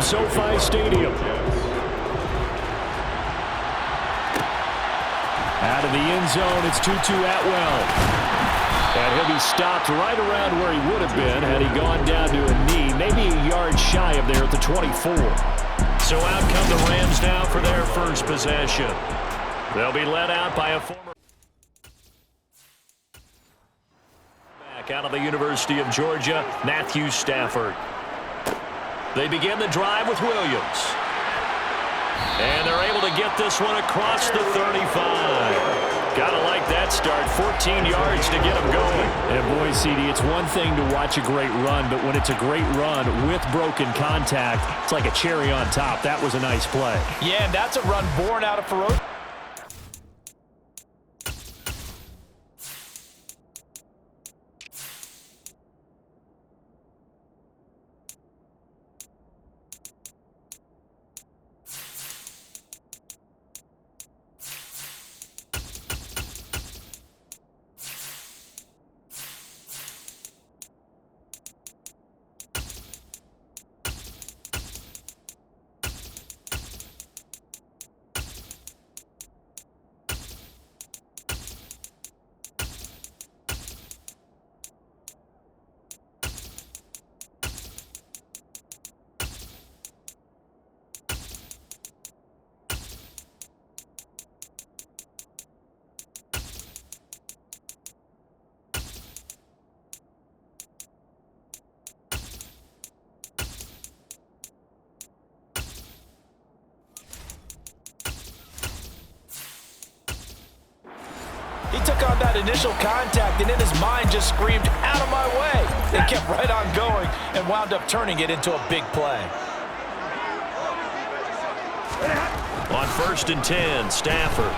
from SoFi Stadium. Out of the end zone, it's Tutu Atwell. And he'll be stopped right around where he would have been had he gone down to a knee, maybe a yard shy of there at the 24. So out come the Rams now for their first possession. They'll be led out by a former back out of the University of Georgia, Matthew Stafford. They begin the drive with Williams. And they're able to get this one across the 35. Gotta like that start. 14 yards to get them going. And boy, CD, it's one thing to watch a great run, but when it's a great run with broken contact, it's like a cherry on top. That was a nice play. Yeah, and that's a run born out of ferocious. He took on that initial contact, and in his mind just screamed, out of my way. They kept right on going and wound up turning it into a big play. On 1st and 10, Stafford.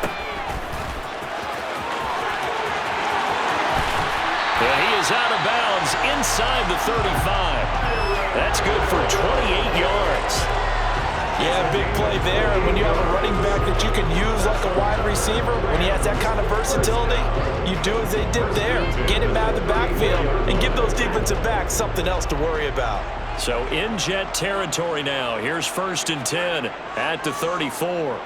And he is out of bounds inside the 35. That's good for 28 yards. Yeah, big play there, and when you have a running back that you can use like a wide receiver, when he has that kind of versatility, you do as they did there. Get him out of the backfield and give those defensive backs something else to worry about. So in jet territory now. Here's 1st and 10 at the 34.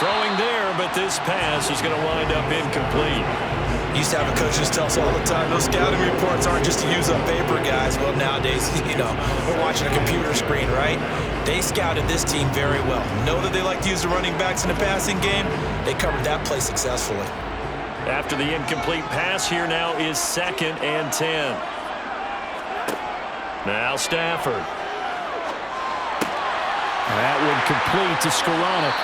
Throwing there, but this pass is going to wind up incomplete. Used to have a coaches tell us all the time, those scouting reports aren't just to use up paper, guys. Well, nowadays, we're watching a computer screen, right? They scouted this team very well. Know that they like to use the running backs in the passing game. They covered that play successfully. After the incomplete pass, here now is 2nd and 10. Now Stafford. That one complete to Skoranek.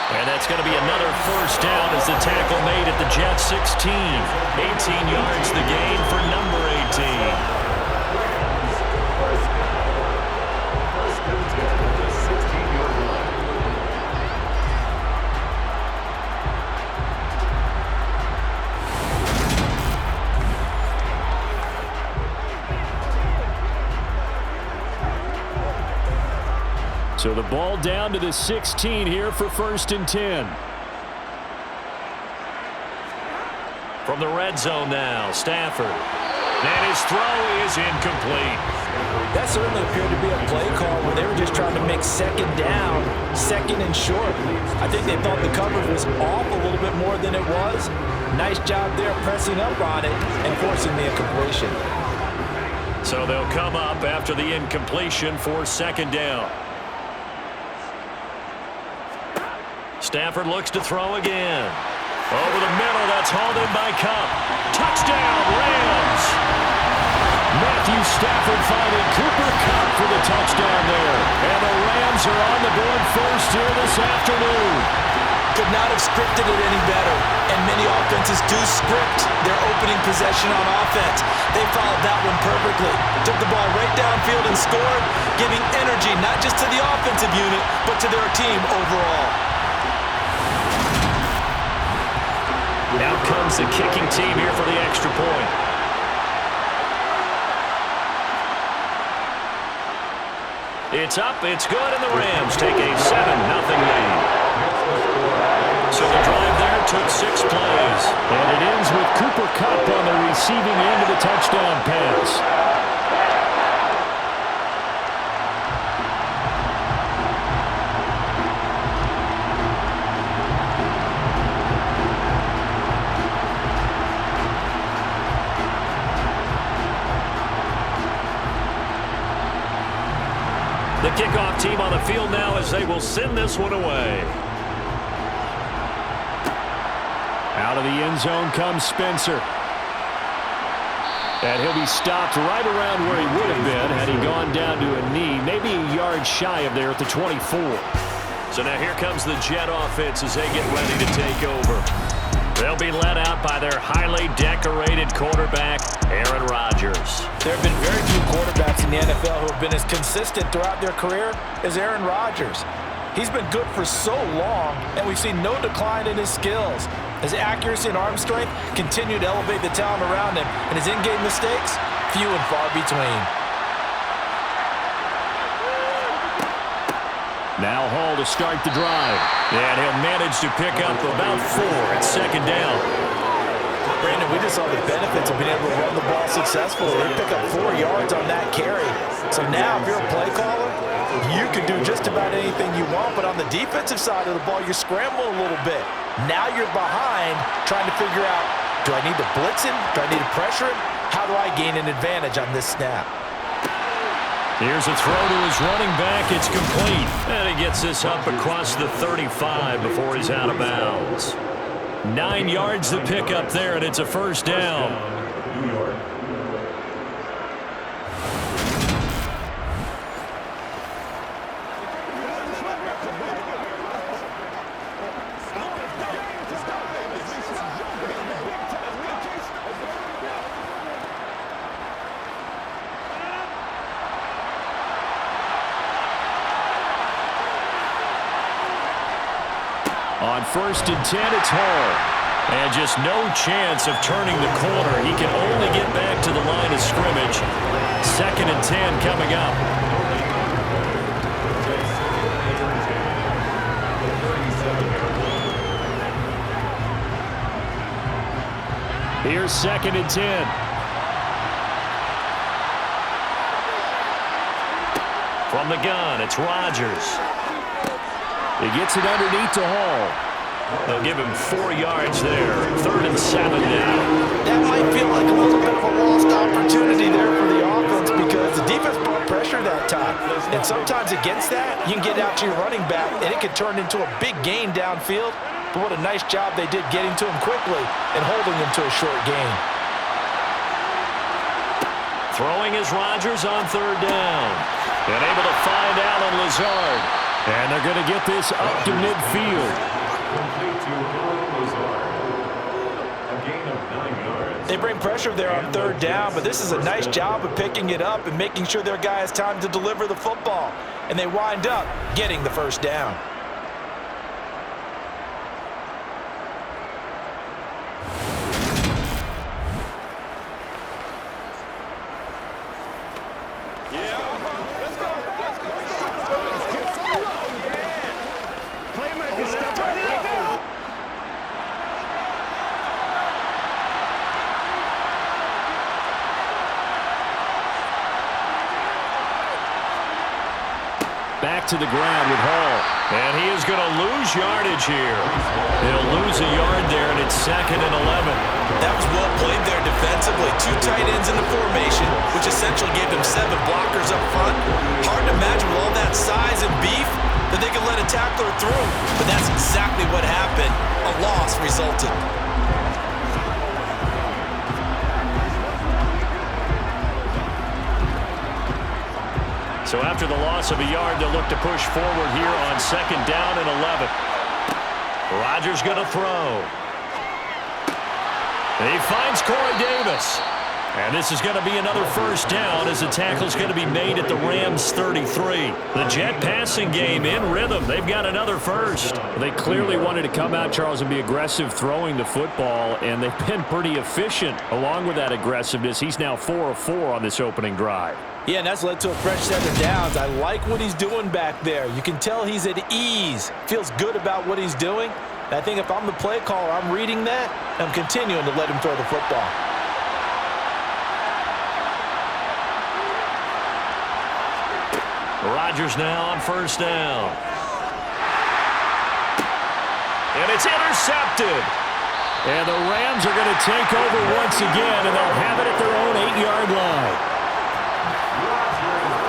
And that's going to be another first down as the tackle made at the Jets 16. 18 yards the gain for number 18. So the ball down to the 16 here for 1st and 10. From the red zone now, Stafford. And his throw is incomplete. That certainly appeared to be a play call where they were just trying to make 2nd down, 2nd and short. I think they thought the coverage was off a little bit more than it was. Nice job there pressing up on it and forcing the incompletion. So they'll come up after the incompletion for 2nd down. Stafford looks to throw again. Over the middle, that's hauled in by Cup. Touchdown, Rams! Matthew Stafford finding Cooper Kupp for the touchdown there. And the Rams are on the board first here this afternoon. Could not have scripted it any better. And many offenses do script their opening possession on offense. They followed that one perfectly. Took the ball right downfield and scored, giving energy not just to the offensive unit, but to their team overall. Now comes the kicking team here for the extra point. It's up, it's good, and the Rams take a 7-0 lead. So the drive there took 6 plays. And it ends with Cooper Kupp on the receiving end of the touchdown pass. The kickoff team on the field now as they will send this one away. Out of the end zone comes Spencer. And he'll be stopped right around where he would have been had he gone down to a knee, maybe a yard shy of there at the 24. So now here comes the Jet offense as they get ready to take over. They'll be led out by their highly decorated quarterback, Aaron Rodgers. There have been very few quarterbacks in the NFL who have been as consistent throughout their career as Aaron Rodgers. He's been good for so long, and we've seen no decline in his skills. His accuracy and arm strength continue to elevate the talent around him, and his in-game mistakes, few and far between. Now Hall to start the drive. And he'll manage to pick up about 4 at second down. Brandon, we just saw the benefits of being able to run the ball successfully. They pick up 4 yards on that carry. So now if you're a play caller, you can do just about anything you want. But on the defensive side of the ball, you're scrambling a little bit. Now you're behind trying to figure out, do I need to blitz him? Do I need to pressure him? How do I gain an advantage on this snap? Here's a throw to his running back. It's complete. And he gets this up across the 35 before he's out of bounds. 9 yards to pick up there, and it's a first down. On 1st and 10, it's Hall. And just no chance of turning the corner. He can only get back to the line of scrimmage. 2nd and 10 coming up. Here's 2nd and 10. From the gun, it's Rodgers. He gets it underneath to Hall. They'll give him 4 yards there. 3rd and 7 now. That might feel like a little bit of a lost opportunity there for the offense because the defense brought pressure that time. And sometimes against that, you can get out to your running back, and it can turn into a big gain downfield. But what a nice job they did getting to him quickly and holding him to a short gain. Throwing is Rodgers on 3rd down. And able to find Allen Lazard. And they're going to get this up to midfield. They bring pressure there on 3rd down, but this is a nice job of picking it up and making sure their guy has time to deliver the football. And they wind up getting the first down. Back to the ground with Hall. And he is going to lose yardage here. He'll lose a yard there, and it's 2nd and 11. That was well played there defensively. 2 tight ends in the formation, which essentially gave them 7 blockers up front. Hard to imagine with all that size and beef that they could let a tackler through. But that's exactly what happened. A loss resulted. So after the loss of a yard, they'll look to push forward here on 2nd down and 11. Rodgers going to throw. And he finds Corey Davis. And this is going to be another first down as the tackle's going to be made at the Rams 33. The Jet passing game in rhythm. They've got another first. They clearly wanted to come out, Charles, and be aggressive throwing the football, and they've been pretty efficient along with that aggressiveness. He's now 4 of 4 on this opening drive. Yeah, and that's led to a fresh set of downs. I like what he's doing back there. You can tell he's at ease. Feels good about what he's doing. And I think if I'm the play caller, I'm reading that, and I'm continuing to let him throw the football. Rodgers now on first down. And it's intercepted. And the Rams are going to take over once again, and they'll have it at their own 8-yard line.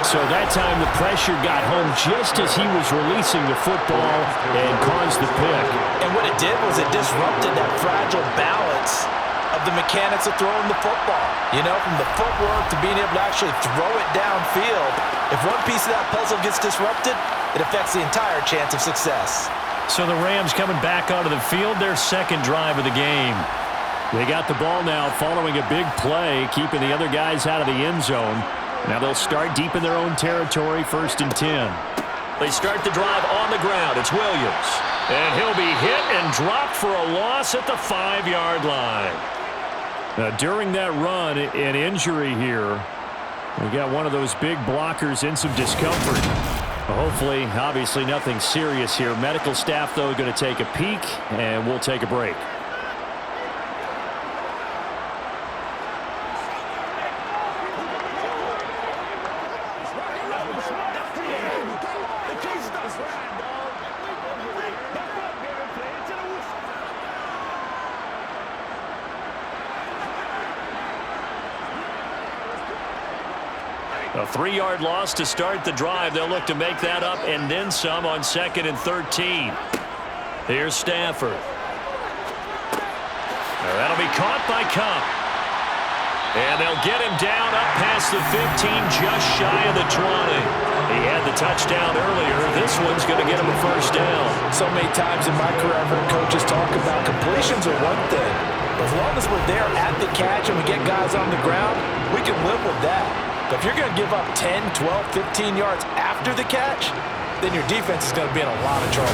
So that time the pressure got home just as he was releasing the football and caused the pick. And what it did was it disrupted that fragile balance of the mechanics of throwing the football. You know, from the footwork to being able to actually throw it downfield. If one piece of that puzzle gets disrupted, it affects the entire chance of success. So the Rams coming back onto the field, their second drive of the game. They got the ball now following a big play, keeping the other guys out of the end zone. Now they'll start deep in their own territory, 1st and 10. They start the drive on the ground. It's Williams. And he'll be hit and dropped for a loss at the 5-yard line. Now, during that run, an injury here. We got one of those big blockers in some discomfort. Hopefully, obviously nothing serious here. Medical staff, though, going to take a peek, and we'll take a break. A 3-yard loss to start the drive. They'll look to make that up and then some on 2nd and 13. Here's Stafford. Now that'll be caught by Cup. And they'll get him down up past the 15, just shy of the 20. He had the touchdown earlier. This one's going to get him a first down. So many times in my career, I've heard coaches talk about completions are one thing. As long as we're there at the catch and we get guys on the ground, we can live with that. But if you're going to give up 10, 12, 15 yards after the catch, then your defense is going to be in a lot of trouble.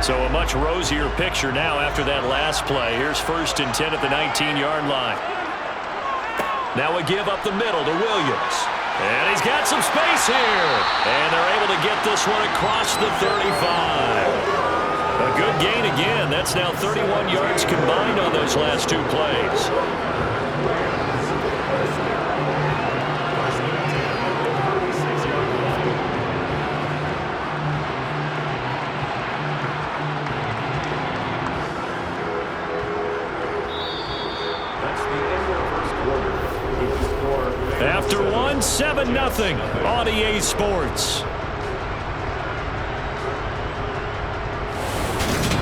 So a much rosier picture now after that last play. Here's 1st and 10 at the 19-yard line. Now we give up the middle to Williams. And he's got some space here. And they're able to get this one across the 35. A good gain again. That's now 31 yards combined on those last 2 plays. After one, 7-0 on EA Sports.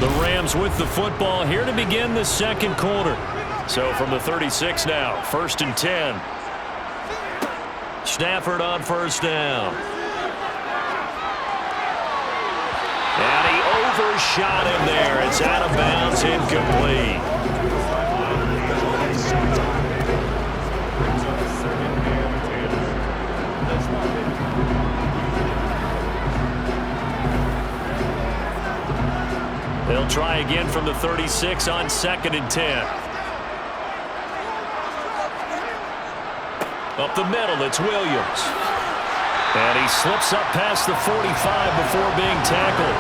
The Rams with the football here to begin the second quarter. So from the 36 now, 1st and 10. Stafford on first down. And he overshot him there. It's out of bounds, incomplete. They'll try again from the 36 on 2nd and 10. Up the middle, it's Williams. And he slips up past the 45 before being tackled.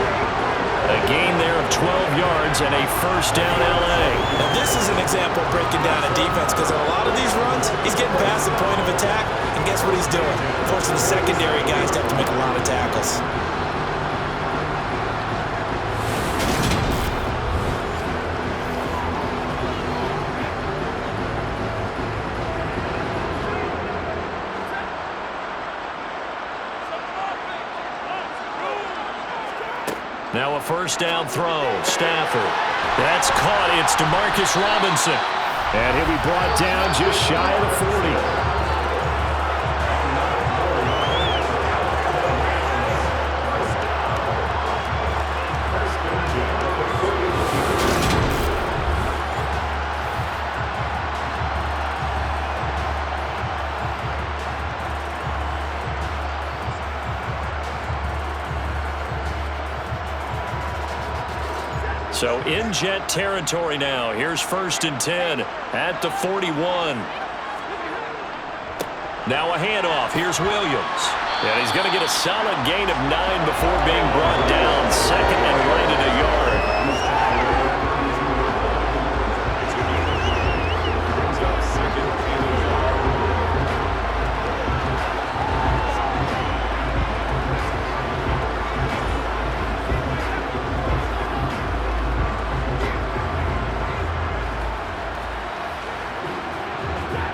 A gain there of 12 yards and a first down L.A. And this is an example of breaking down a defense, because on a lot of these runs, he's getting past the point of attack, and guess what he's doing? Forcing the secondary guys to have to make a lot of tackles. Now a first down throw. Stafford. That's caught. It's DeMarcus Robinson. And he'll be brought down just shy of the 40. So in Jet territory now. Here's 1st and 10 at the 41. Now a handoff. Here's Williams. And he's going to get a solid gain of 9 before being brought down. Second and right at a yard.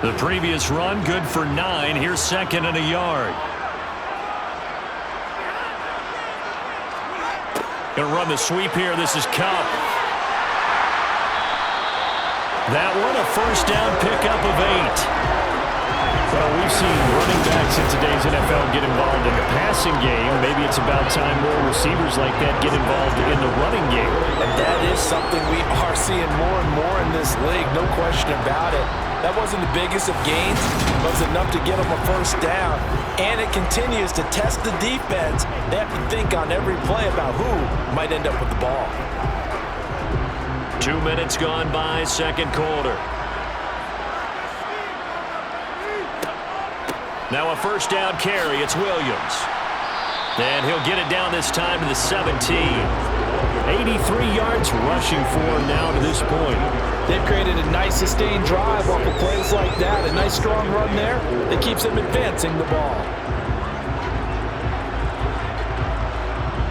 The previous run, good for 9. Here's second and a yard. Going to run the sweep here. This is Cup. That one, a first down pickup of 8. Well, we've seen running backs in today's NFL get involved in the passing game. Maybe it's about time more receivers like that get involved in the running game. And that is something we are seeing more and more in this league, no question about it. That wasn't the biggest of gains, but it was enough to get them a first down. And it continues to test the defense. They have to think on every play about who might end up with the ball. 2 minutes gone by, second quarter. Now a first down carry. It's Williams. And he'll get it down this time to the 17. 83 yards rushing for him now to this point. They've created a nice sustained drive off of plays like that. A nice strong run there that keeps them advancing the ball.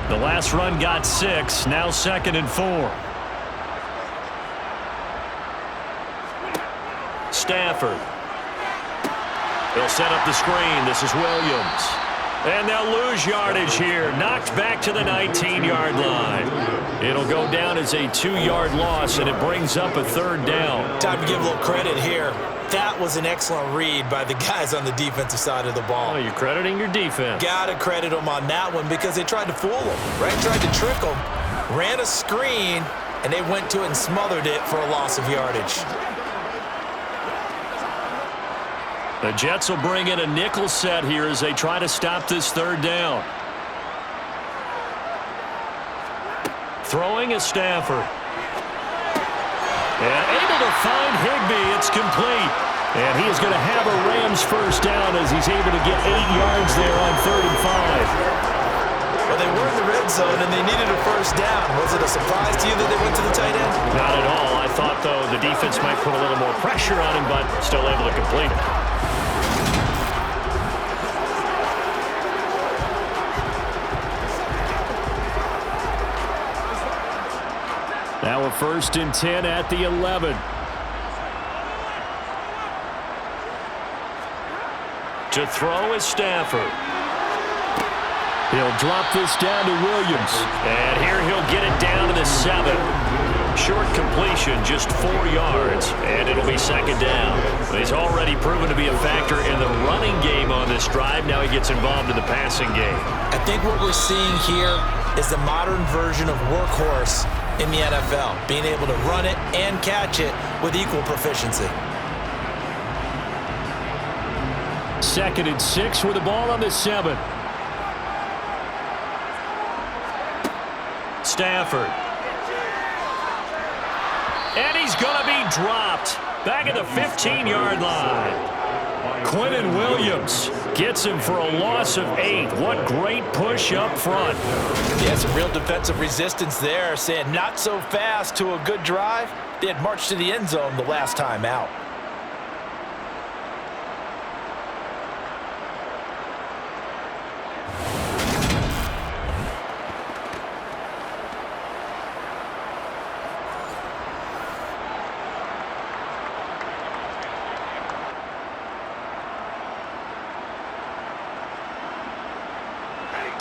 The last run got 6. Now second and 4. Stafford. They'll set up the screen. This is Williams. And they'll lose yardage here. Knocked back to the 19-yard line. It'll go down as a 2-yard loss, and it brings up a third down. Time to give a little credit here. That was an excellent read by the guys on the defensive side of the ball. Oh, you're crediting your defense. Gotta credit them on that one because they tried to fool them, right? Tried to trick them, ran a screen, and they went to it and smothered it for a loss of yardage. The Jets will bring in a nickel set here as they try to stop this third down. Throwing is Stafford. And able to find Higbee. It's complete. And he is going to have a Rams first down as he's able to get 8 yards there on 3rd and 5. Well, they were in the red zone and they needed a first down. Was it a surprise to you that they went to the tight end? Not at all. I thought, though, the defense might put a little more pressure on him, but still able to complete it. Now a 1st and 10 at the 11. To throw is Stafford. He'll drop this down to Williams. And here he'll get it down to the 7. Short completion, just 4 yards, and it'll be second down. He's already proven to be a factor in the running game on this drive. Now he gets involved in the passing game. I think what we're seeing here is the modern version of workhorse in the NFL, being able to run it and catch it with equal proficiency. 2nd and 6 with the ball on the 7. Stafford. And he's going to be dropped back at the 15-yard line. Quentin Williams gets him for a loss of 8. What great push up front. Yeah, some real defensive resistance there, saying not so fast to a good drive. They had marched to the end zone the last time out.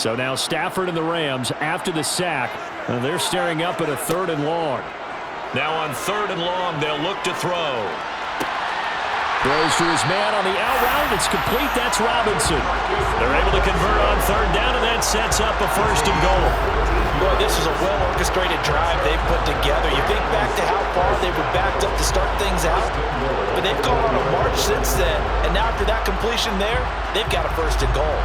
So now Stafford and the Rams after the sack. They're staring up at a 3rd and long. Now on 3rd and long, they'll look to throw. Throws to his man on the out route. It's complete. That's Robinson. They're able to convert on 3rd down, and that sets up a 1st and goal. Boy, this is a well-orchestrated drive they've put together. You think back to how far they were backed up to start things out, but they've gone on a march since then, and now after that completion there, they've got a 1st and goal.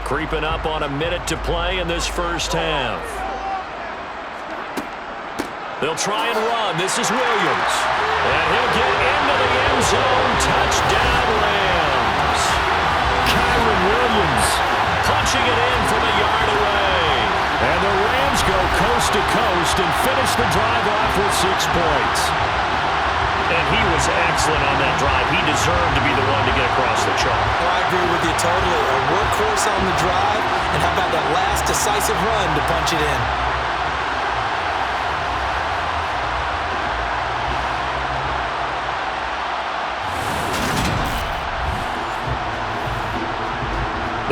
Creeping up on a minute to play in this first half. They'll try and run. This is Williams. And he'll get into the end zone. Touchdown, Rams. Kyron Williams Punching it in from a yard away. And the Rams go coast to coast and finish the drive off with 6 points. And he was excellent on that drive. He deserved to be the one to get across the chalk. Well, I agree with you totally. A workhorse on the drive, and how about that last decisive run to punch it in?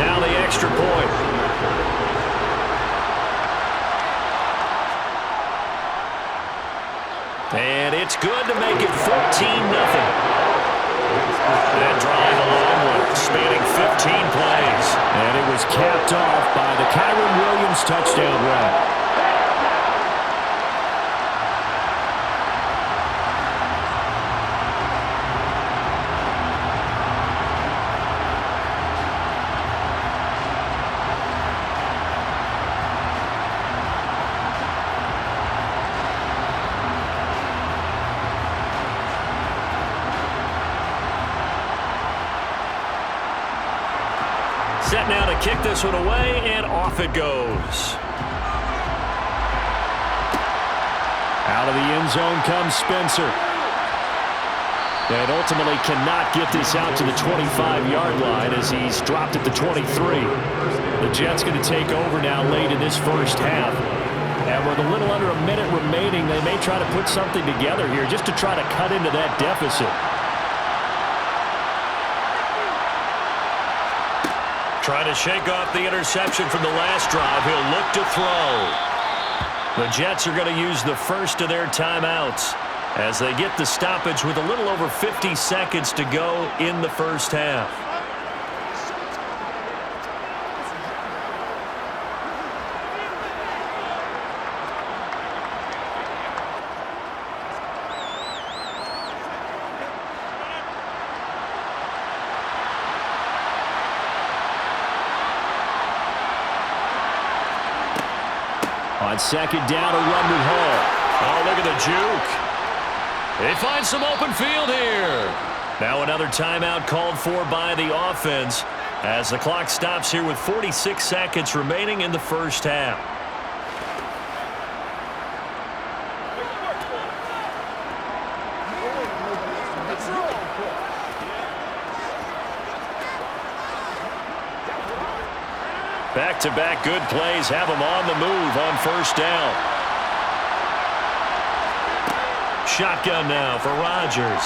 Now the extra point. And it's good to make it 14-0. That drive a long one, spanning 15 plays. And it was capped off by the Kyron Williams touchdown run. Set now to kick this one away, and off it goes. Out of the end zone comes Spencer. And ultimately cannot get this out to the 25-yard line as he's dropped at the 23. The Jets going to take over now late in this first half. And with a little under a minute remaining, they may try to put something together here just to try to cut into that deficit. Trying to shake off the interception from the last drive. He'll look to throw. The Jets are going to use the first of their timeouts as they get the stoppage with a little over 50 seconds to go in the first half. On second down, a run with Hall. Oh, look at the juke. They find some open field here. Now another timeout called for by the offense as the clock stops here with 46 seconds remaining in the first half. Back-to-back good plays have him on the move on first down. Shotgun now for Rodgers.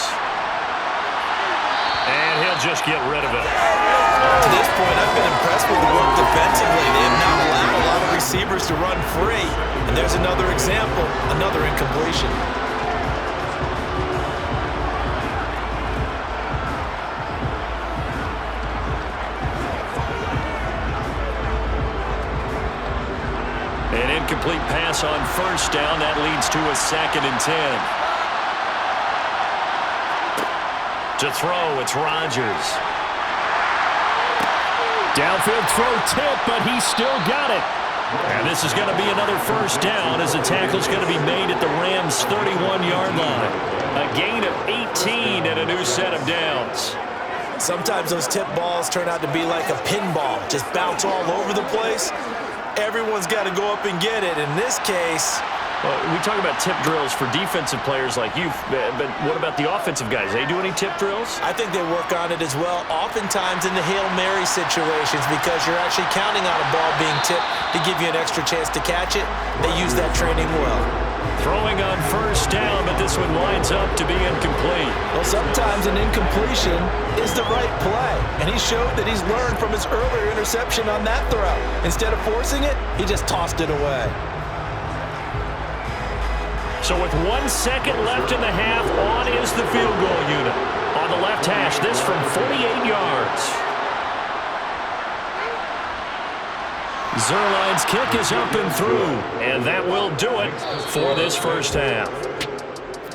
And he'll just get rid of it. To this point, I've been impressed with the work defensively. They have not allowed a lot of receivers to run free. And there's another example, another incompletion. An incomplete pass on first down. That leads to a 2nd and 10. To throw, it's Rodgers. Downfield throw tip, but he still got it. And this is going to be another first down as the tackle's going to be made at the Rams' 31-yard line. A gain of 18 and a new set of downs. Sometimes those tip balls turn out to be like a pinball, just bounce all over the place. Everyone's got to go up and get it. In this case, well, we talk about tip drills for defensive players like you, but what about the offensive guys? They do any tip drills? I think they work on it as well, oftentimes in the Hail Mary situations, because you're actually counting on a ball being tipped to give you an extra chance to catch it. They use that training well. Throwing on first down, but this one winds up to be incomplete. Well, sometimes an incompletion is the right play, and he showed that he's learned from his earlier interception on that throw. Instead of forcing it, he just tossed it away. So with 1 second left in the half, on is the field goal unit. On the left hash, this from 48 yards. Zerline's kick is up and through, and that will do it for this first half.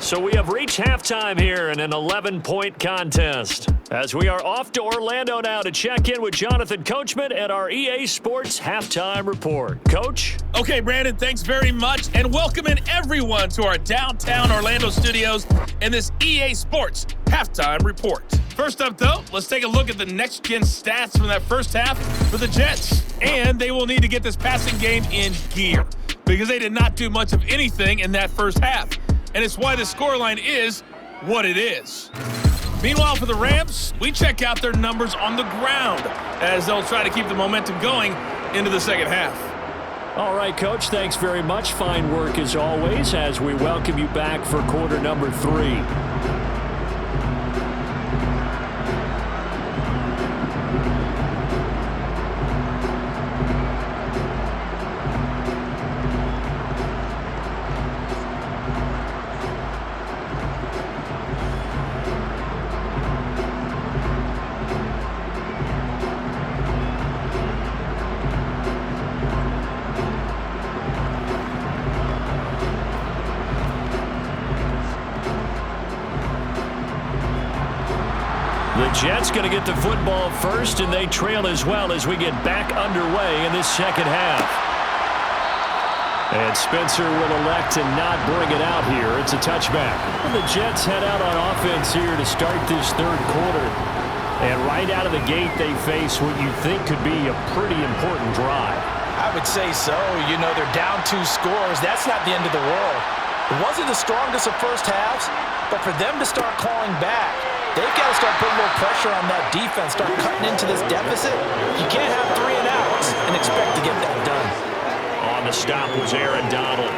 So we have reached halftime here in an 11-point contest. As we are off to Orlando now to check in with Jonathan Coachman at our EA Sports Halftime Report. Coach? Okay, Brandon, thanks very much, and welcome in everyone to our downtown Orlando studios and this EA Sports Halftime Report. First up, though, let's take a look at the next-gen stats from that first half for the Jets. And they will need to get this passing game in gear because they did not do much of anything in that first half. And it's why the scoreline is what it is. Meanwhile, for the Rams, we check out their numbers on the ground as they'll try to keep the momentum going into the second half. All right, Coach, thanks very much. Fine work as always as we welcome you back for quarter number 3. The Jets going to get the football first, and they trail as well as we get back underway in this second half. And Spencer will elect to not bring it out here. It's a touchback. And the Jets head out on offense here to start this third quarter. And right out of the gate, they face what you think could be a pretty important drive. I would say so. You know, they're down 2 scores. That's not the end of the world. It wasn't the strongest of first halves, but for them to start clawing back, they've got to start putting more pressure on that defense, start cutting into this deficit. You can't have 3 and outs and expect to get that done. On the stop was Aaron Donald.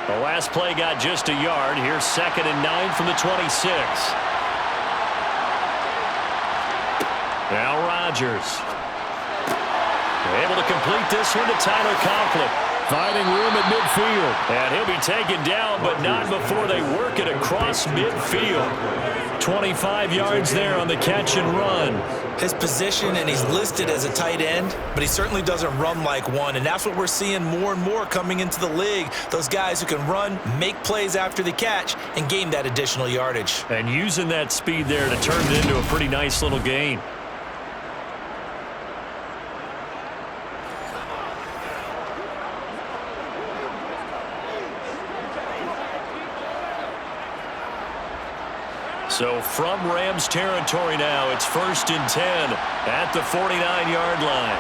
The last play got just a yard. Here's 2nd and 9 from the 26. Now Rodgers. Able to complete this one to Tyler Conklin. Finding room at midfield. And he'll be taken down, but not before they work it across midfield. 25 yards there on the catch and run. His position, and he's listed as a tight end, but he certainly doesn't run like one, and that's what we're seeing more and more coming into the league. Those guys who can run, make plays after the catch, and gain that additional yardage. And using that speed there to turn it into a pretty nice little gain. So from Rams territory now, it's 1st and 10 at the 49-yard line.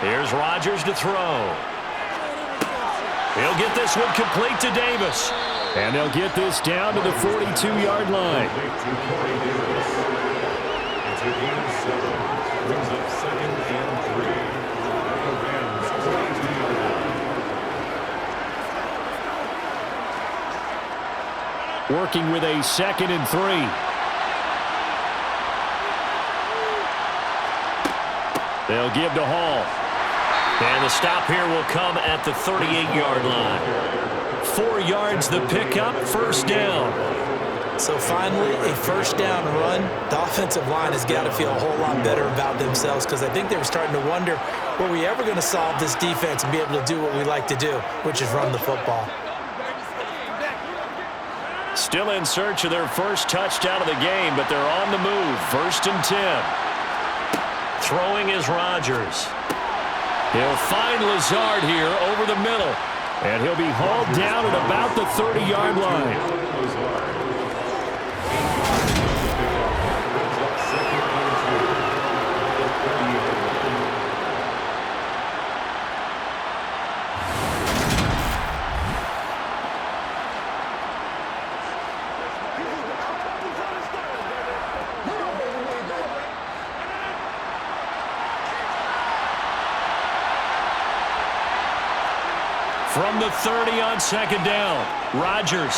Here's Rodgers to throw. He'll get this one complete to Davis. And they'll get this down to the 42-yard line. Working with a 2nd and 3. They'll give to Hall. And the stop here will come at the 38-yard line. 4 yards the pickup, 1st down. So finally, a 1st down run. The offensive line has got to feel a whole lot better about themselves because I think they were starting to wonder, were we ever going to solve this defense and be able to do what we like to do, which is run the football. Still in search of their first touchdown of the game, but they're on the move. 1st and 10. Throwing is Rodgers. He'll find Lazard here over the middle. And he'll be hauled down at about the 30-yard line. From the 30 on 2nd down, Rodgers.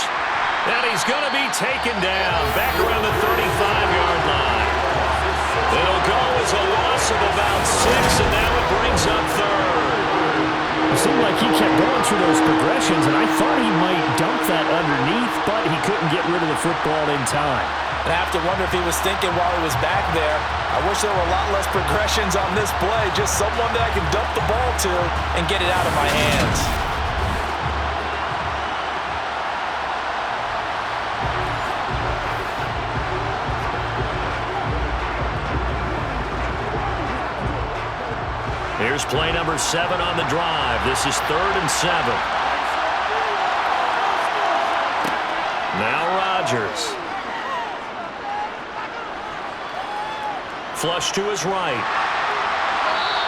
And he's going to be taken down back around the 35-yard line. It'll go as a loss of about 6, and now it brings up 3rd. It seemed like he kept going through those progressions, and I thought he might dump that underneath, but he couldn't get rid of the football in time. And I have to wonder if he was thinking while he was back there, I wish there were a lot less progressions on this play, just someone that I can dump the ball to and get it out of my hands. Here's play number 7 on the drive. This is 3rd and 7. Now Rodgers. Flush to his right.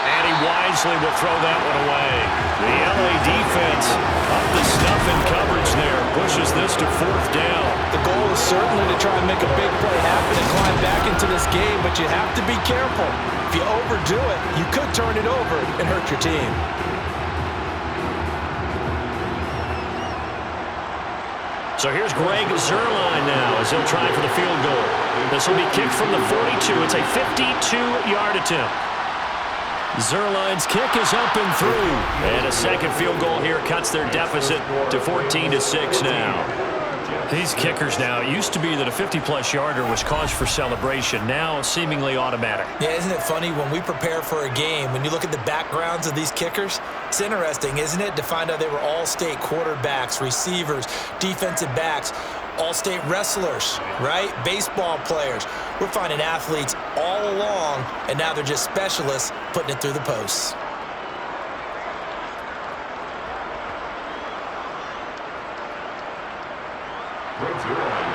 And he wisely will throw that one away. The LA defense up the snuff in coverage there. Pushes this to 4th down. The goal is certainly to try and make a big play happen and climb back into this game, but you have to be careful. If you overdo it, you could turn it over and hurt your team. So here's Greg Zuerlein now as he'll try for the field goal. This will be kicked from the 42. It's a 52-yard attempt. Zuerlein's kick is up and through. And a second field goal here cuts their deficit to 14-6 now. These kickers now, it used to be that a 50-plus yarder was cause for celebration. Now seemingly automatic. Yeah, isn't it funny when we prepare for a game, when you look at the backgrounds of these kickers, it's interesting, isn't it, to find out they were all-state quarterbacks, receivers, defensive backs, all-state wrestlers, right? Baseball players. We're finding athletes all along, and now they're just specialists putting it through the posts.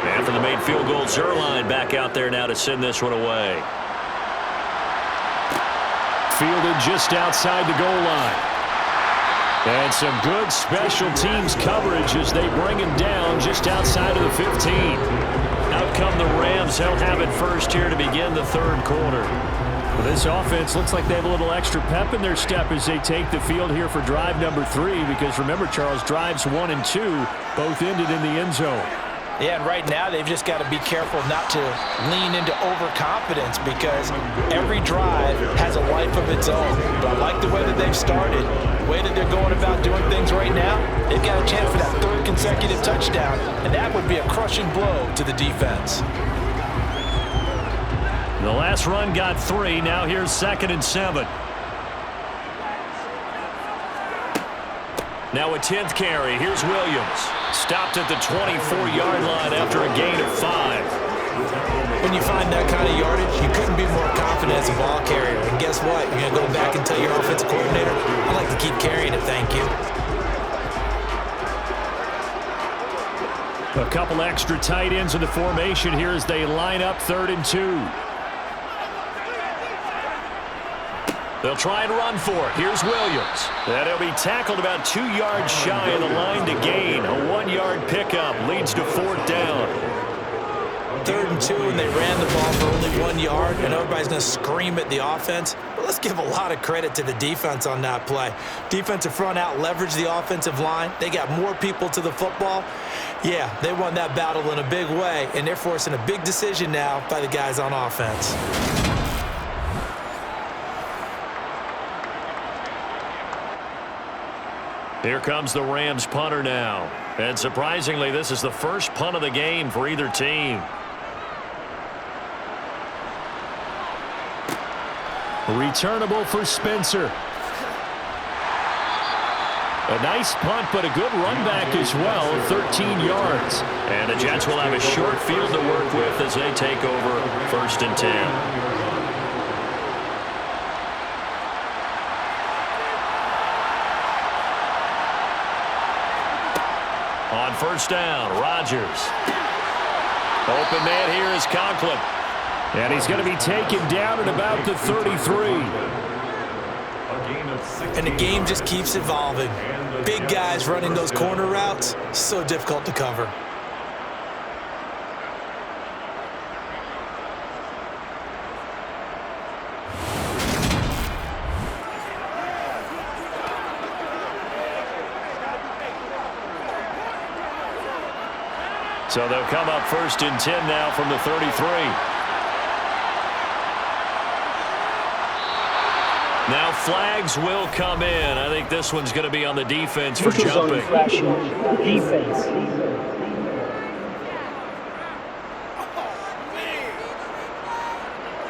And for the made field goal, Zuerlein back out there now to send this one away. Fielded just outside the goal line. And some good special teams coverage as they bring him down just outside of the 15. Out come the Rams. They'll have it first here to begin the 3rd quarter. Well, this offense looks like they have a little extra pep in their step as they take the field here for drive number 3, because remember, Charles, drives 1 and 2 both ended in the end zone. Yeah, and right now they've just got to be careful not to lean into overconfidence, because every drive has a life of its own. But I like the way that they've started, the way that they're going about doing things right now. They've got a chance for that 3rd consecutive touchdown, and that would be a crushing blow to the defense. The last run got 3. Now here's 2nd and 7. Now a 10th carry. Here's Williams. Stopped at the 24-yard line after a gain of 5. When you find that kind of yardage, you couldn't be more confident as a ball carrier. And guess what? You're going to go back and tell your offensive coordinator, I'd like to keep carrying it, thank you. A couple extra tight ends in the formation here as they line up 3rd and 2. They'll try and run for it. Here's Williams. And he'll be tackled about 2 yards shy of the line to gain. A 1-yard pickup leads to 4th down. 3rd and 2, and they ran the ball for only 1 yard, and everybody's going to scream at the offense. But let's give a lot of credit to the defense on that play. Defensive front out leveraged the offensive line. They got more people to the football. Yeah, they won that battle in a big way, and they're forcing a big decision now by the guys on offense. Here comes the Rams punter now. And surprisingly, this is the first punt of the game for either team. Returnable for Spencer. A nice punt, but a good run back as well, 13 yards. And the Jets will have a short field to work with as they take over 1st and 10. On 1st down, Rodgers. Open man here is Conklin. And he's going to be taken down at about the 33. And the game just keeps evolving. Big guys running those corner routes, so difficult to cover. So they'll come up 1st and 10 now from the 33. Now flags will come in. I think this one's going to be on the defense for jumping. Defense.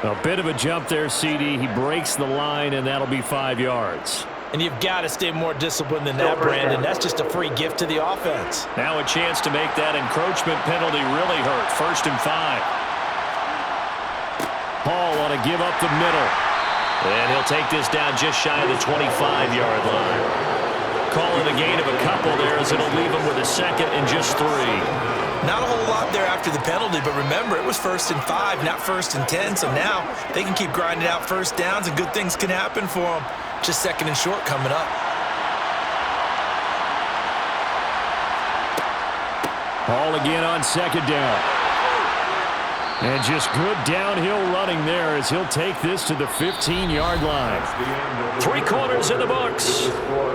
A bit of a jump there, CD. He breaks the line, and that'll be 5 yards. And you've got to stay more disciplined than that, Brandon. That's just a free gift to the offense. Now a chance to make that encroachment penalty really hurt. 1st and 5. Paul on a give up the middle. And he'll take this down just shy of the 25-yard line. Calling a gain of a couple there as it'll leave him with a 2nd and just 3. Not a whole lot there after the penalty, but remember, it was 1st and 5, not 1st and 10, so now they can keep grinding out first downs and good things can happen for them. Just 2nd and short coming up. Ball again on 2nd down. And just good downhill running there as he'll take this to the 15-yard line. 3 quarters in the books.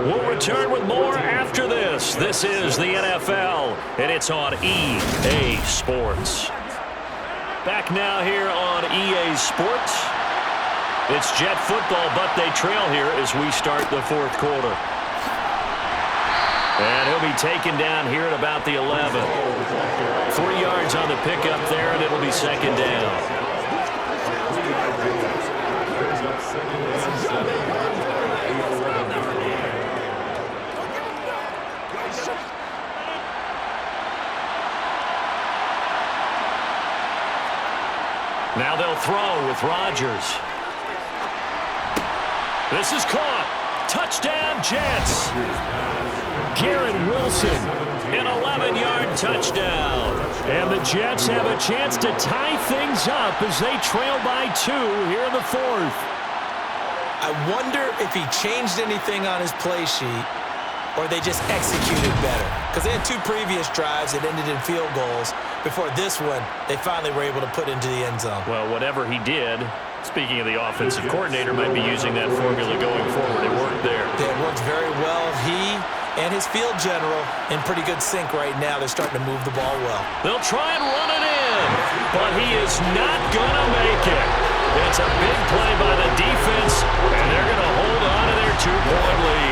We'll return with more after this. This is the NFL, and it's on EA Sports. Back now here on EA Sports. It's Jet football, but they trail here as we start the 4th quarter. And he'll be taken down here at about the 11. 3 yards on the pickup there, and it'll be 2nd down. Now they'll throw with Rodgers. This is caught. Touchdown, Jets. Garrett Wilson. An 11-yard touchdown. And the Jets have a chance to tie things up as they trail by 2 here in the 4th. I wonder if he changed anything on his play sheet or they just executed better. Because they had 2 previous drives that ended in field goals. Before this one, they finally were able to put into the end zone. Well, whatever he did, speaking of the offensive coordinator, might be using that formula going forward. It worked there. It worked very well. He and his field general in pretty good sync right now. They're starting to move the ball well. They'll try and run it in, but he is not going to make it. It's a big play by the defense, and they're going to hold on to their 2-point lead.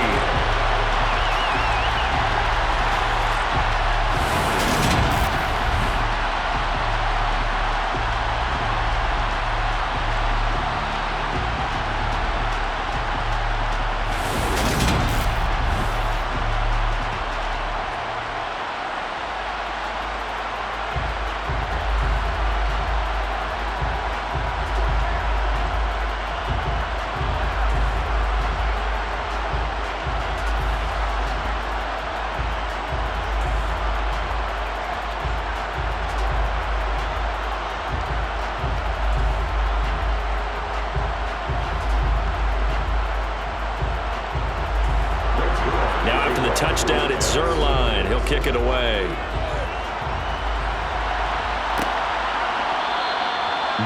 Touchdown, it's Zerline. He'll kick it away.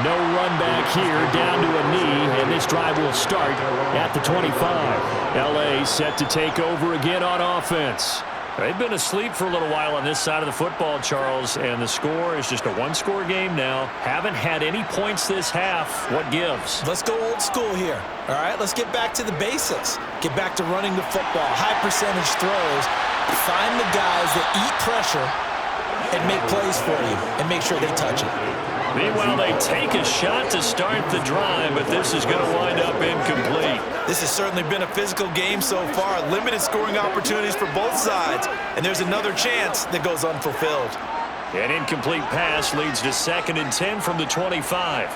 No run back here, down to a knee, and this drive will start at the 25. L.A. set to take over again on offense. They've been asleep for a little while on this side of the football, Charles, and the score is just a 1-score game now. Haven't had any points this half. What gives? Let's go old school here. All right, let's get back to the basics. Get back to running the football, high percentage throws. Find the guys that eat pressure and make plays for you and make sure they touch it. Meanwhile, they take a shot to start the drive, but this is going to wind up incomplete. This has certainly been a physical game so far. Limited scoring opportunities for both sides. And there's another chance that goes unfulfilled. An incomplete pass leads to 2nd and 10 from the 25.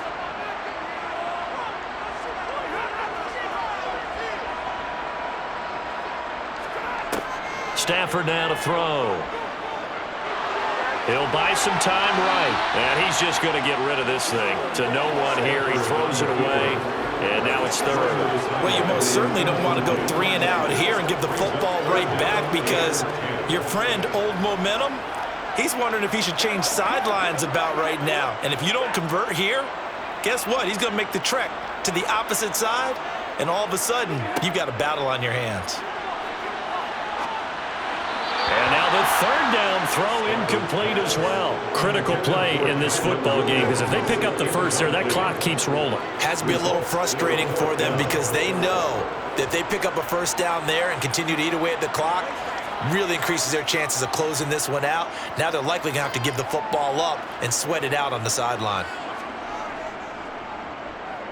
Stafford now to throw. He'll buy some time right. And he's just going to get rid of this thing. To no one here. He throws it away. And now it's 3rd. Well, you most certainly don't want to go 3 and out here and give the football right back because your friend, Old Momentum, he's wondering if he should change sidelines about right now. And if you don't convert here, guess what? He's going to make the trek to the opposite side. And all of a sudden, you've got a battle on your hands. And now the 3rd down throw incomplete as well. Critical play in this football game because if they pick up the first there, that clock keeps rolling. Has to be a little frustrating for them because they know that if they pick up a first down there and continue to eat away at the clock, really increases their chances of closing this one out. Now they're likely going to have to give the football up and sweat it out on the sideline.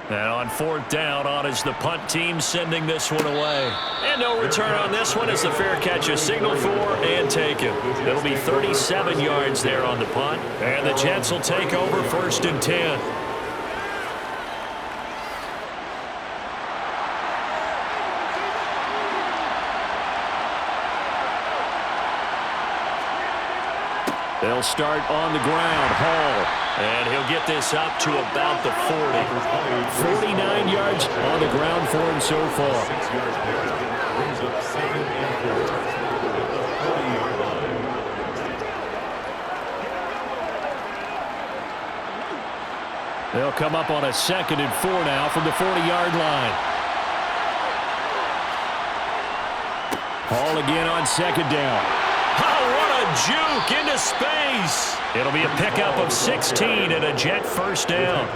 And on fourth down, on is the punt team sending this one away. And no return on this one as the fair catch is signaled for and taken. It'll be 37 yards there on the punt. And the Jets will take over 1st and 10. They'll start on the ground. Hall. And he'll get this up to about the 40. 49 yards on the ground for him so far. They'll come up on a 2nd and 4 now from the 40-yard line. Hall again on 2nd down. Oh, what a juke into space. It'll be a pickup of 16 and a Jet first down.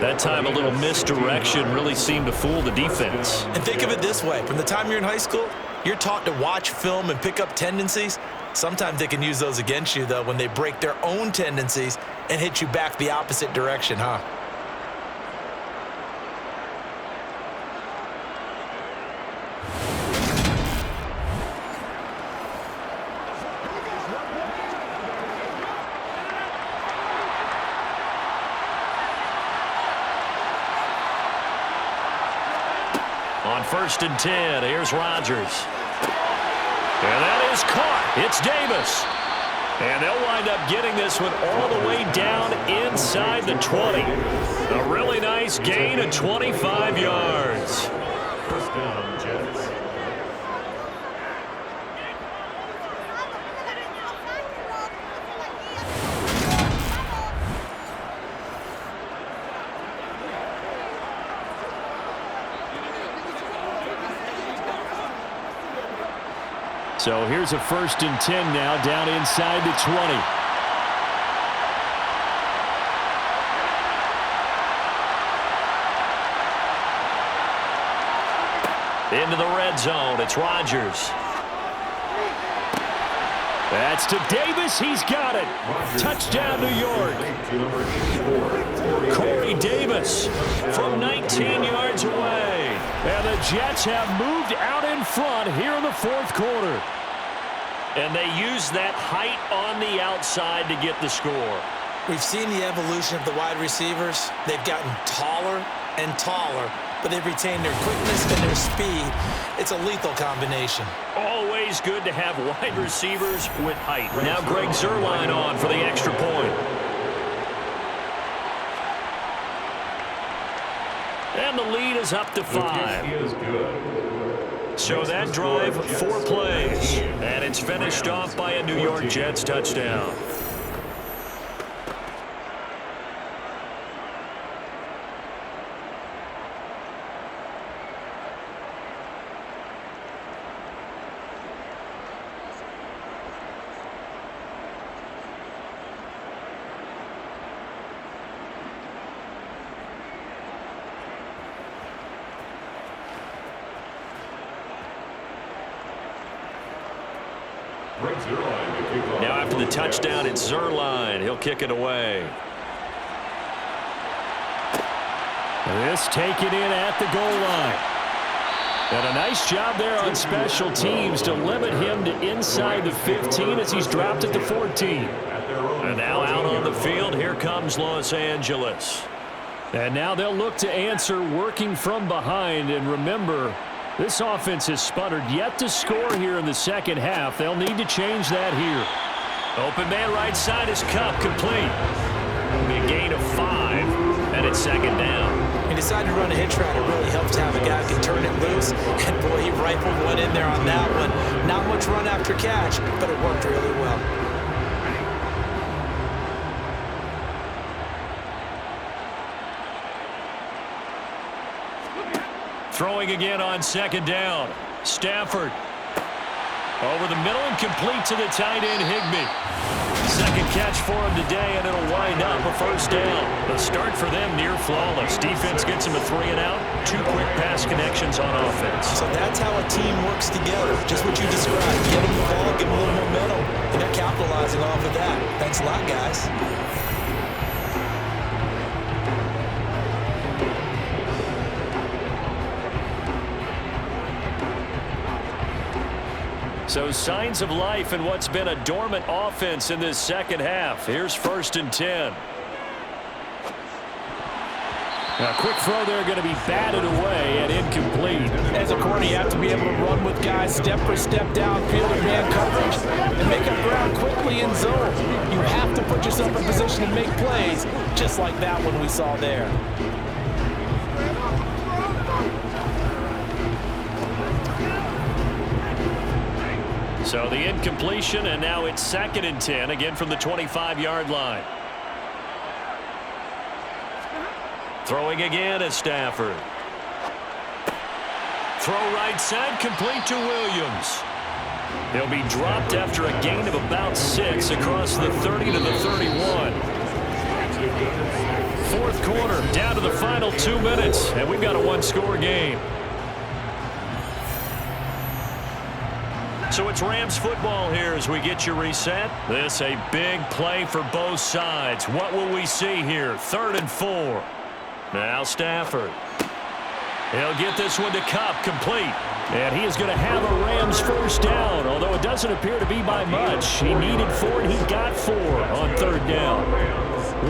That time a little misdirection really seemed to fool the defense. And think of it this way. From the time you're in high school, you're taught to watch film and pick up tendencies. Sometimes they can use those against you, though, when they break their own tendencies and hit you back the opposite direction, huh? On 1st and 10, here's Rodgers. And that is caught. It's Davis. And they'll wind up getting this one all the way down inside the 20. A really nice gain of 25 yards. First down, Jets. So here's a 1st and 10 now down inside the 20. Into the red zone. It's Rodgers. That's to Davis. He's got it. Touchdown, New York. Corey Davis from 19 yards away. And the Jets have moved out in front here in the 4th quarter. And they use that height on the outside to get the score. We've seen the evolution of the wide receivers. They've gotten taller and taller, but they've retained their quickness and their speed. It's a lethal combination. Always good to have wide receivers with height. Now Greg Zuerlein on for the extra point. And the lead is up to 5. So that drive, 4 plays. And it's finished off by a New York Jets touchdown. Now after the touchdown, it's Zuerlein. He'll kick it away. This taken in at the goal line. And a nice job there on special teams to limit him to inside the 15 as he's dropped at the 14. And now out on the field, here comes Los Angeles. And now they'll look to answer working from behind. And remember, this offense has sputtered yet to score here in the second half. They'll need to change that here. Open man right side is Cup complete. A gain of 5, and it's 2nd down. He decided to run a hitch route. It really helps to have a guy who can turn it loose. And boy, he rifled one in there on that one. Not much run after catch, but it worked really well. Throwing again on 2nd down. Stafford. Over the middle and complete to the tight end, Higbee. Second catch for him today, and it'll wind up a 1st down. The start for them near flawless. Defense gets him a 3 and out. 2 quick pass connections on offense. So that's how a team works together. Just what you described. Get them the ball, give them a little momentum. And they're capitalizing off of that. Thanks a lot, guys. So signs of life in what's been a dormant offense in this second half. Here's 1st and 10. A quick throw there, going to be batted away and incomplete. As a corner, you have to be able to run with guys step for step downfield in man coverage and make up ground quickly in zone. You have to put yourself in position to make plays, just like that one we saw there. So the incompletion, and now it's 2nd and 10, again from the 25-yard line. Throwing again is Stafford. Throw right side, complete to Williams. He'll be dropped after a gain of about 6 across the 30 to the 31. 4th quarter, down to the final 2 minutes, and we've got a one-score game. So it's Rams football here as we get you reset. This a big play for both sides. What will we see here? 3rd and 4. Now Stafford. He'll get this one to Kupp, complete. And he is going to have a Rams first down, although it doesn't appear to be by much. He needed 4, and he got 4 on 3rd down.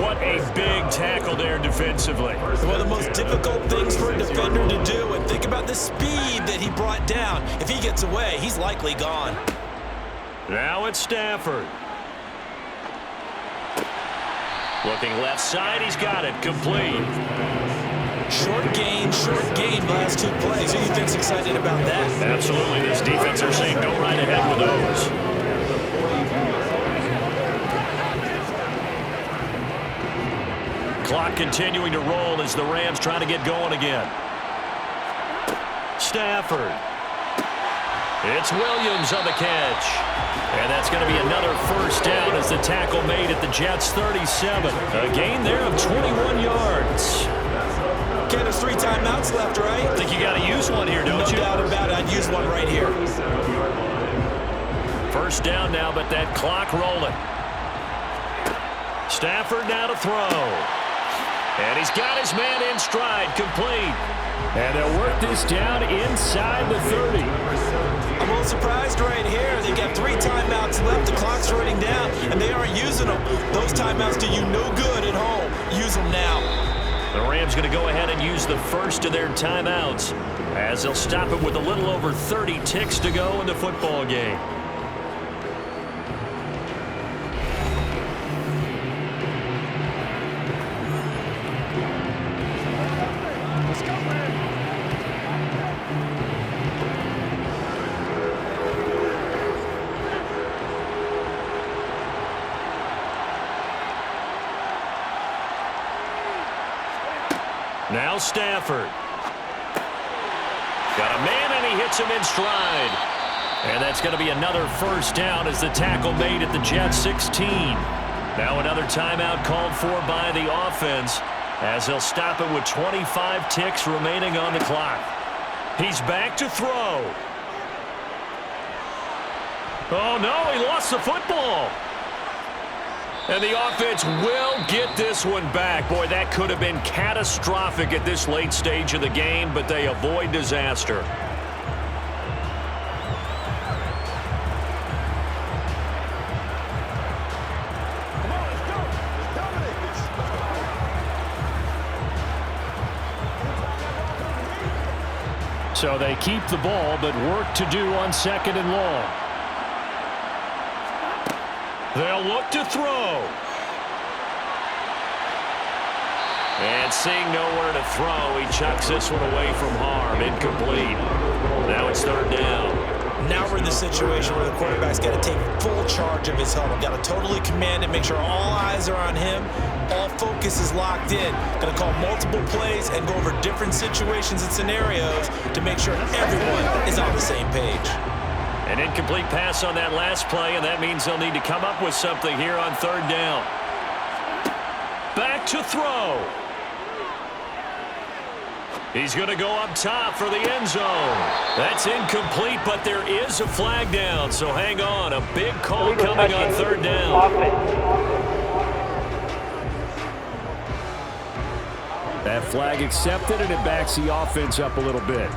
What a big tackle there defensively. One of the most difficult things for a defender to do, and think about the speed that he brought down. If he gets away, he's likely gone. Now it's Stafford. Looking left side, he's got it, complete. Short gain the last 2 plays. Who do you think's excited about that? Absolutely. This defense are saying go right ahead with those. Clock continuing to roll as the Rams try to get going again. Stafford. It's Williams on the catch. And that's going to be another first down as the tackle made at the Jets' 37. A gain there of 21 yards. Okay, there's 3 timeouts left, right? I think you got to use one here, don't you? No doubt about it. I'd use one right here. First down now, but that clock rolling. Stafford now to throw. And he's got his man in stride, complete. And they'll work this down inside the 30. I'm a little surprised right here. They got 3 timeouts left. The clock's running down, and they aren't using them. Those timeouts do you no good at home. Use them now. The Rams going to go ahead and use the first of their timeouts as they'll stop it with a little over 30 ticks to go in the football game. Now Stafford. Got a man, and he hits him in stride. And that's going to be another first down as the tackle made at the Jets' 16. Now another timeout called for by the offense as they'll stop it with 25 ticks remaining on the clock. He's back to throw. Oh, no, he lost the football. And the offense will get this one back. Boy, that could have been catastrophic at this late stage of the game, but they avoid disaster. So they keep the ball, but work to do on 2nd and long. They'll look to throw. And seeing nowhere to throw, he chucks this one away from harm. Incomplete. Now it's 3rd down. Now we're in the situation where the quarterback's got to take full charge of his huddle. Got to totally command it, make sure all eyes are on him. All focus is locked in. Got to call multiple plays and go over different situations and scenarios to make sure everyone is on the same page. An incomplete pass on that last play, and that means they'll need to come up with something here on 3rd down. Back to throw. He's going to go up top for the end zone. That's incomplete, but there is a flag down, so hang on. A big call coming on 3rd down. That flag accepted, and it backs the offense up a little bit.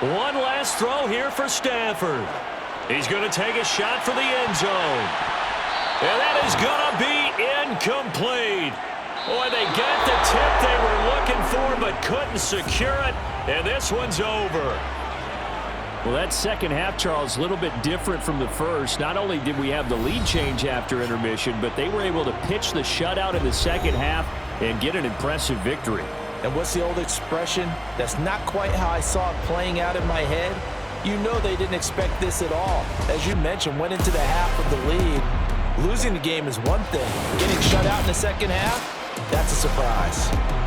One last throw here for Stafford. He's going to take a shot for the end zone. And that is going to be incomplete. Boy, they got the tip they were looking for but couldn't secure it. And this one's over. Well, that second half, Charles, a little bit different from the first. Not only did we have the lead change after intermission, but they were able to pitch the shutout in the second half and get an impressive victory. And what's the old expression? That's not quite how I saw it playing out in my head. You know they didn't expect this at all. As you mentioned, went into the half with the lead. Losing the game is one thing. Getting shut out in the second half, that's a surprise.